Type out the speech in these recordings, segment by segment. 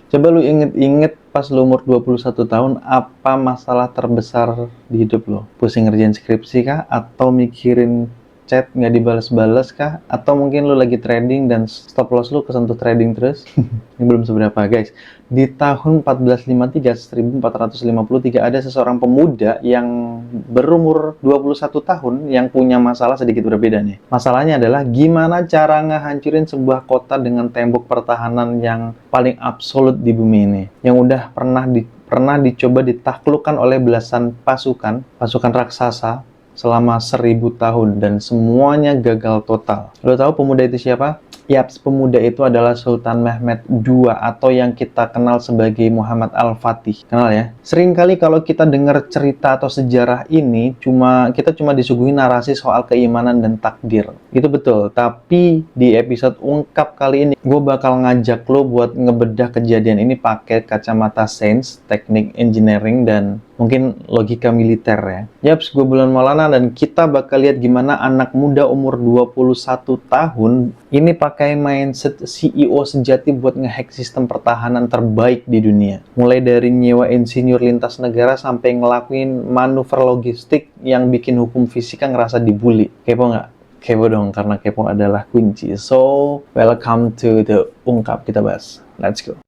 Coba lu inget-inget pas lu umur 21 tahun, apa masalah terbesar di hidup lo? Pusing ngerjain skripsi kah? Atau mikirin chat nggak dibales-bales kah? Atau mungkin lu lagi trading dan stop loss lu kesentuh trading terus? Ini belum seberapa, guys. Di tahun 1453 ada seseorang pemuda yang berumur 21 tahun yang punya masalah sedikit berbeda nih. Masalahnya adalah gimana cara ngehancurin sebuah kota dengan tembok pertahanan yang paling absolut di bumi ini. Yang udah pernah dicoba ditaklukkan oleh belasan pasukan raksasa selama 1000 tahun dan semuanya gagal total. Lo tahu pemuda itu siapa? Yaps, pemuda itu adalah Sultan Mehmed II atau yang kita kenal sebagai Muhammad Al-Fatih. Kenal ya? Seringkali kalau kita dengar cerita atau sejarah ini, kita cuma disuguhi narasi soal keimanan dan takdir. Itu betul, tapi di episode ungkap kali ini, gue bakal ngajak lo buat ngebedah kejadian ini pakai kacamata sains, teknik engineering, dan mungkin logika militer ya. Yaps, gue Bulan Maulana dan kita bakal lihat gimana anak muda umur 21 tahun ini pakai mindset CEO sejati buat ngehack sistem pertahanan terbaik di dunia. Mulai dari nyewa insinyur lintas negara sampai ngelakuin manuver logistik yang bikin hukum fisika ngerasa dibully. Kepo nggak? Kepo dong, karena kepo adalah kunci. So, welcome to the ungkap kita bahas. Let's go.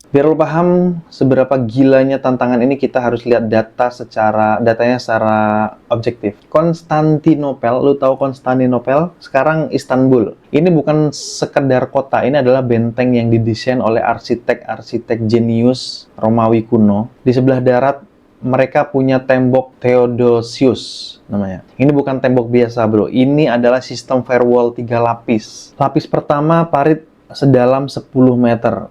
Biar lo paham seberapa gilanya tantangan ini, kita harus lihat datanya secara objektif. Konstantinopel, lo tahu Konstantinopel? Sekarang Istanbul. Ini bukan sekedar kota, ini adalah benteng yang didesain oleh arsitek jenius Romawi kuno. Di sebelah darat, mereka punya tembok Theodosius namanya. Ini bukan tembok biasa, bro. Ini adalah sistem firewall 3 lapis. Lapis pertama parit sedalam 10 meter.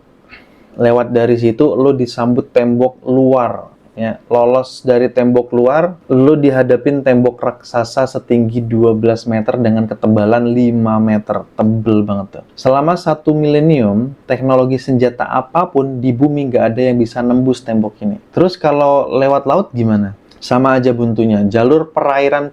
Lewat dari situ lo disambut tembok luar ya. Lolos dari tembok luar, lo dihadapin tembok raksasa setinggi 12 meter dengan ketebalan 5 meter. Tebel banget tuh. Selama 1 milenium, teknologi senjata apapun di bumi nggak ada yang bisa nembus tembok ini. Terus kalau lewat laut gimana? Sama aja buntunya. Jalur perairan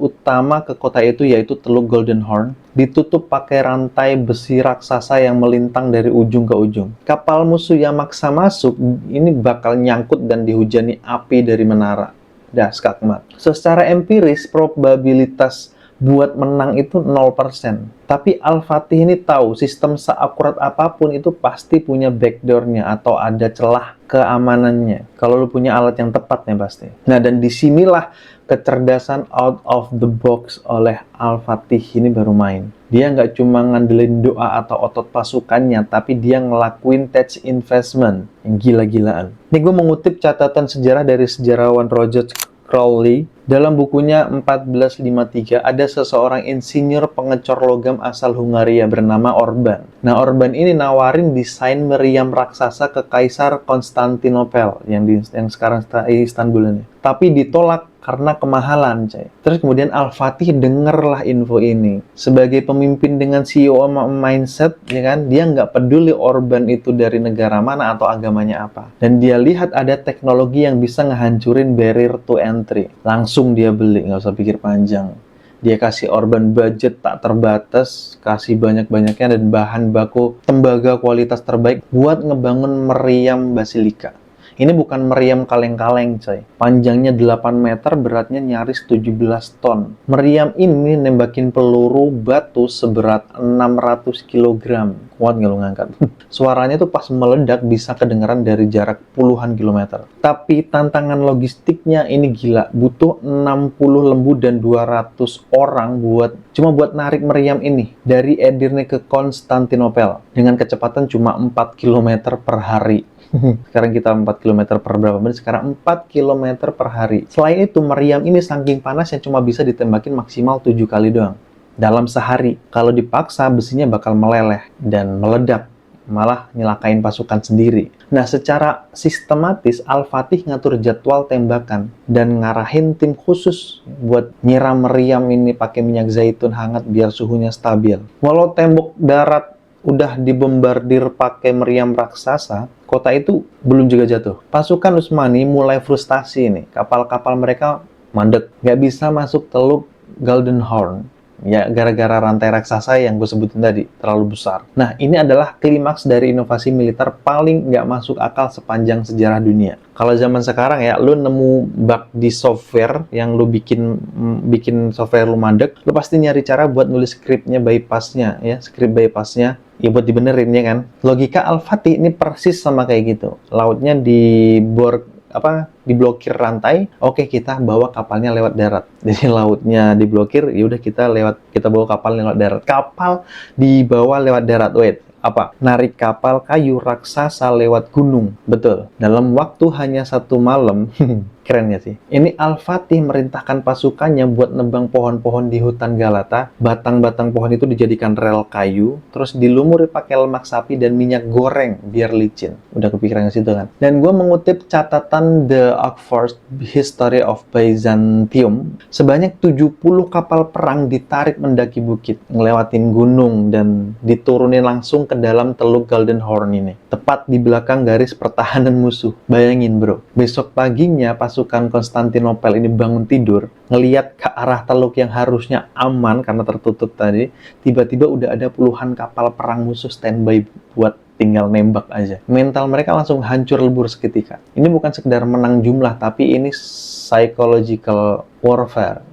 utama ke kota itu yaitu Teluk Golden Horn ditutup pakai rantai besi raksasa yang melintang dari ujung ke ujung. Kapal musuh yang maksa masuk ini bakal nyangkut dan dihujani api dari menara. Dah skakmat. Secara empiris probabilitas buat menang itu 0%. Tapi Al-Fatih ini tahu sistem seakurat apapun itu pasti punya backdoor-nya atau ada celah keamanannya. Kalau lu punya alat yang tepat ya pasti. Nah, dan disinilah kecerdasan out of the box oleh Al-Fatih ini baru main. Dia nggak cuma ngandelin doa atau otot pasukannya, tapi dia ngelakuin tech investment yang gila-gilaan. Ini gue mengutip catatan sejarah dari sejarawan Roger Crowley. Dalam bukunya 1453 ada seseorang insinyur pengecor logam asal Hungaria bernama Orban. Nah, Orban ini nawarin desain meriam raksasa ke Kaisar Konstantinopel yang sekarang Istanbul ini. Tapi ditolak karena kemahalan, coy. Terus kemudian Al-Fatih dengerlah info ini. Sebagai pemimpin dengan CEO mindset, ya kan, dia nggak peduli Orban itu dari negara mana atau agamanya apa. Dan dia lihat ada teknologi yang bisa ngehancurin barrier to entry. Langsung dia beli, nggak usah pikir panjang. Dia kasih Orban budget tak terbatas, kasih banyak-banyaknya dan bahan baku tembaga kualitas terbaik buat ngebangun meriam basilika. Ini bukan meriam kaleng-kaleng, coy. Panjangnya 8 meter, beratnya nyaris 17 ton. Meriam ini nembakin peluru batu seberat 600 kg. Kuat nggak lu ngangkat? Suaranya tuh pas meledak bisa kedengeran dari jarak puluhan kilometer. Tapi tantangan logistiknya ini gila. Butuh 60 lembu dan 200 orang cuma buat narik meriam ini dari Edirne ke Konstantinopel dengan kecepatan cuma 4 km per hari. Sekarang kita 4 km per berapa menit? Sekarang 4 km per hari. Selain itu, meriam ini saking panasnya cuma bisa ditembakin maksimal 7 kali doang. Dalam sehari. Kalau dipaksa, besinya bakal meleleh dan meledak. Malah nyelakain pasukan sendiri. Nah, secara sistematis, Al-Fatih ngatur jadwal tembakan dan ngarahin tim khusus buat nyiram meriam ini pakai minyak zaitun hangat biar suhunya stabil. Walau tembok darat udah dibombardir pakai meriam raksasa, kota itu belum juga jatuh. Pasukan Utsmani mulai frustasi nih. Kapal-kapal mereka mandek, nggak bisa masuk teluk Golden Horn. Ya, gara-gara rantai raksasa yang gue sebutin tadi, terlalu besar. Nah, ini adalah klimaks dari inovasi militer paling nggak masuk akal sepanjang sejarah dunia. Kalau zaman sekarang ya, lu nemu bug di software yang lu bikin software lu mandek, lu pasti nyari cara buat nulis skripnya bypassnya, ya, skrip bypassnya, ya buat dibenerin, ya kan? Logika Al-Fatih ini persis sama kayak gitu. Lautnya diblokir rantai, oke kita bawa kapalnya lewat darat. Jadi lautnya diblokir, ya udah kita bawa kapal lewat darat. Kapal dibawa lewat darat. Wait, apa? Narik kapal kayu raksasa lewat gunung. Betul. Dalam waktu hanya 1 malam. Keren ya sih? Ini Al-Fatih merintahkan pasukannya buat nebang pohon-pohon di hutan Galata. Batang-batang pohon itu dijadikan rel kayu, terus dilumuri pakai lemak sapi dan minyak goreng biar licin. Udah kepikiran ke situ kan? Dan gue mengutip catatan The Oxford History of Byzantium, sebanyak 70 kapal perang ditarik mendaki bukit, ngelewatin gunung, dan diturunin langsung ke dalam teluk Golden Horn ini. Tepat di belakang garis pertahanan musuh. Bayangin bro, besok paginya pasukan Konstantinopel ini bangun tidur, ngeliat ke arah teluk yang harusnya aman karena tertutup tadi, tiba-tiba udah ada puluhan kapal perang musuh standby buat tinggal nembak aja. Mental mereka langsung hancur lebur seketika. Ini bukan sekedar menang jumlah, tapi ini psychological warfare.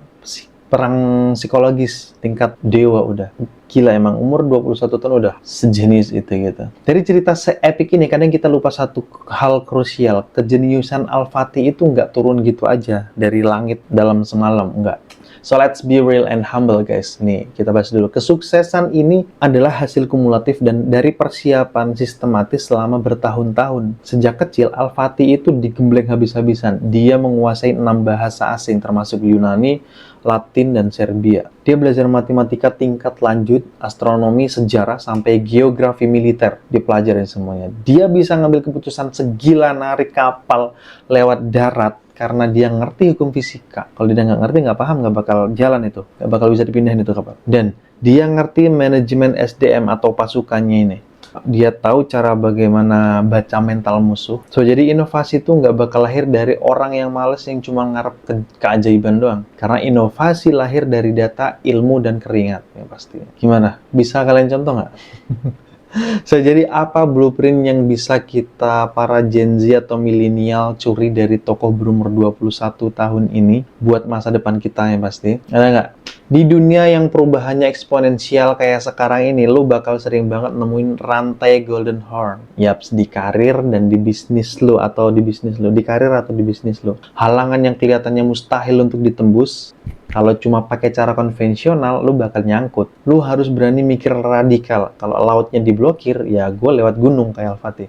Perang psikologis tingkat dewa udah. Gila emang, umur 21 tahun udah sejenis itu gitu. Dari cerita se-epic ini, kadang kita lupa satu hal krusial. Kejeniusan Al-Fatih itu nggak turun gitu aja dari langit dalam semalam, nggak. So let's be real and humble guys. Nih, kita bahas dulu. Kesuksesan ini adalah hasil kumulatif dan dari persiapan sistematis selama bertahun-tahun. Sejak kecil, Al-Fatih itu digembleng habis-habisan. Dia menguasai 6 bahasa asing termasuk Yunani, Latin, dan Serbia. Dia belajar matematika tingkat lanjut, astronomi, sejarah, sampai geografi militer. Dipelajarin semuanya. Dia bisa ngambil keputusan segila narik kapal lewat darat karena dia ngerti hukum fisika. Kalau dia nggak ngerti, nggak paham, nggak bakal jalan itu. Nggak bakal bisa dipindahin itu kapal. Dan dia ngerti manajemen SDM atau pasukannya ini. Dia tahu cara bagaimana baca mental musuh. So, jadi inovasi itu nggak bakal lahir dari orang yang males yang cuma ngarep keajaiban doang. Karena inovasi lahir dari data, ilmu, dan keringat. Ya pasti. Gimana? Bisa kalian contoh nggak? So, jadi apa blueprint yang bisa kita para Gen Z atau milenial curi dari tokoh berumur 21 tahun ini buat masa depan kita ya pasti? Ada nggak? Di dunia yang perubahannya eksponensial kayak sekarang ini, lu bakal sering banget nemuin rantai Golden Horn. Yaps, di karir dan di bisnis lu atau di bisnis lu. Di karir atau di bisnis lu. Halangan yang kelihatannya mustahil untuk ditembus. Kalau cuma pakai cara konvensional, lu bakal nyangkut. Lu harus berani mikir radikal. Kalau lautnya diblokir, ya gue lewat gunung kayak Al-Fatih.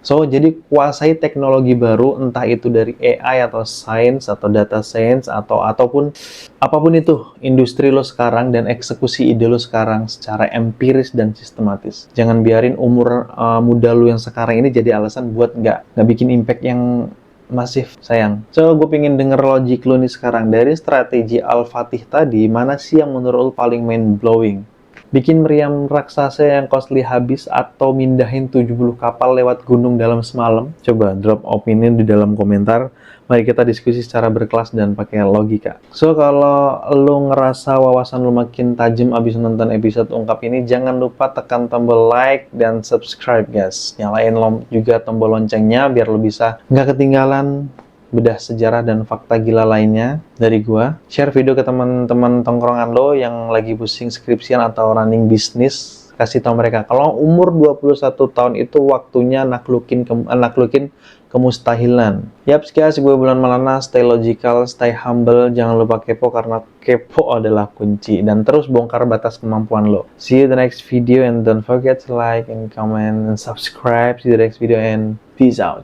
So, jadi kuasai teknologi baru, entah itu dari AI atau sains atau data science ataupun apapun itu industri lo sekarang dan eksekusi ide lo sekarang secara empiris dan sistematis. Jangan biarin umur muda lo yang sekarang ini jadi alasan buat nggak bikin impact yang masif, sayang. So, gue pengen denger logik lo nih sekarang. Dari strategi Al-Fatih tadi, mana sih yang menurut lo paling mind-blowing? Bikin meriam raksasa yang costly habis atau mindahin 70 kapal lewat gunung dalam semalam? Coba drop opini di dalam komentar. Mari kita diskusi secara berkelas dan pakai logika. So, kalau lo ngerasa wawasan lo makin tajam abis nonton episode ungkap ini, jangan lupa tekan tombol like dan subscribe guys. Nyalain juga tombol loncengnya biar lo bisa nggak ketinggalan bedah sejarah dan fakta gila lainnya dari gua. Share video ke teman-teman tongkrongan lo yang lagi pusing skripsian atau running bisnis. Kasih tahu mereka kalau umur 21 tahun itu waktunya naklukin kemustahilan. Yaps guys, gue Bulan Malana. Stay logical, stay humble. Jangan lupa kepo karena kepo adalah kunci. Dan terus bongkar batas kemampuan lo. See you the next video and don't forget to like and comment and subscribe. See you the next video and peace out.